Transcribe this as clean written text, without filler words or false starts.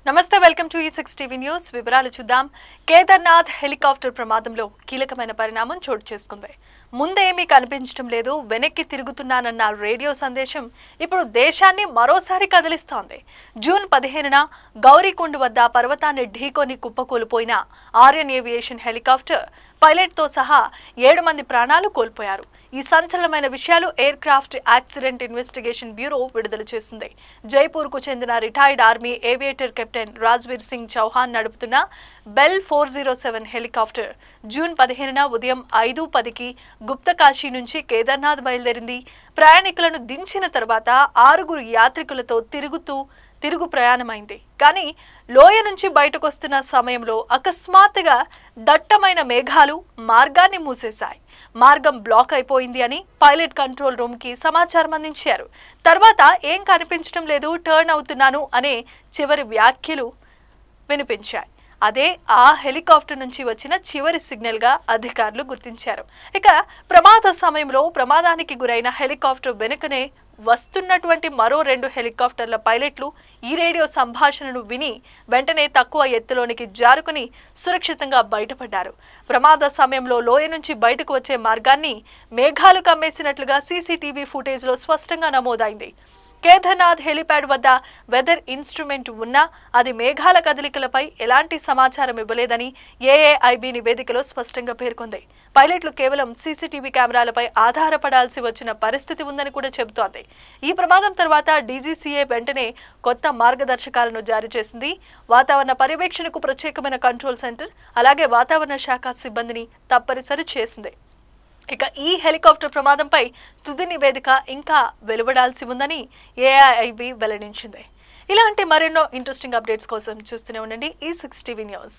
నమస్తే welcome to E6 TV news వివరాలు చూద్దాం కేదార్నాథ్ హెలికాప్టర్ ప్రమాదంలో కీలకమైన పరిణామం చోటు చేసుకుంది ముందేమీ కనిపించడం లేదు వెనక్కి తిరుగుతున్నానన్న రేడియో సందేశం ఇప్పుడు దేశాన్ని మరోసారి కదిలిస్తోంది జూన్ 15న గౌరీకొండ వద్ద పర్వతాన్ని ఢీకొని కుప్పకూలిపోయిన ఆర్యన్ ఏవియేషన్ హెలికాప్టర్ పైలట్ తో సహా 7 మంది ప్రాణాలు కోల్పోయారు ఈ సంచలనమైన విషయాలు aircraft accident investigation bureau విడుదల చేసింది జైపూర్ కు చెందిన retired army aviator captain Rajveer Singh Chauhan నడుపుతున్న బెల్ 407 హెలికాప్టర్ జూన్ 15న ఉదయం 5:10కి గుప్తకాశీ నుంచి కేదార్నాథ్ బయలుదేరింది ప్రయాణికులను దించిన తర్వాత 6 యాత్రికులతో తిరుగు ప్రయాణమైంది కానీ లోయ నుంచి బయటకు వస్తున్న సమయంలో అకస్మాత్తుగా దట్టమైన మేఘాలు మార్గాన్ని మూసేశాయి మార్గం బ్లాక్ అయిపోయింది అని పైలట్ కంట్రోల్ రూమ్ కి సమాచారం అందించారు తర్వాత ఏం కనిపించడం లేదు టర్న్ అవుతున్నాను అనే చివరి వ్యాఖ్యలు వినిపించాయి అదే ఆ హెలికాప్టర్ నుంచి వచ్చిన చివరి సిగ్నల్ గా అధికారులు గుర్తించారు ఇక ప్రమాద సమయంలో ప్రమాదానికి గురైన హెలికాప్టర్ వెనుకనే వస్తున్నటువంటి మరో 2 హెలికాప్టర్ల పైలట్లు ఈ రేడియో సంభాషణను విని వెంటనే తక్కువ ఎత్తులోనికి జారుకుని సురక్షితంగా బయటపడ్డారు ప్రమాద సమయంలో లోయ నుంచి బయటకు వచ్చే మార్గాన్ని మేఘాలు కమ్మేసినట్లుగా సీసీటీవీ ఫుటేజ్లో స్పష్టంగా నమోదైంది కేదార్నాథ్ హెలిప్యాడ్ వద్ద వెదర్ ఇన్స్ట్రుమెంట్ ఉన్నా అది మేఘాల కదలికలపై ఎలాంటి సమాచారం ఇవ్వలేదని ఏఏఐబి నివేదికలో స్పష్టంగా పేర్కొంది పైలట్లు కేవలం సీసీటీవీ కెమెరాలపై ఆధారపడాల్సి వచ్చిన పరిస్థితి ఉందని కూడా చెబుతోంది ఈ ప్రమాదం తర్వాత డీజీసీఏ వెంటనే కొత్త మార్గదర్శకాలను జారీ చేసింది వాతావరణ పర్యవేక్షణకు ప్రత్యేకమైన కంట్రోల్ సెంటర్ అలాగే వాతావరణ శాఖ సిబ్బందిని తప్పనిసరి చేసింది ఇక ఈ హెలికాప్టర్ ప్రమాదంపై తుది నివేదిక ఇంకా వెలువడాల్సి ఉందని ఏఐబి వెల్లడించింది ఇలాంటి మరెన్నో ఇంట్రెస్టింగ్ అప్డేట్స్ కోసం చూస్తూనే ఉండండి E6 టీవీ న్యూస్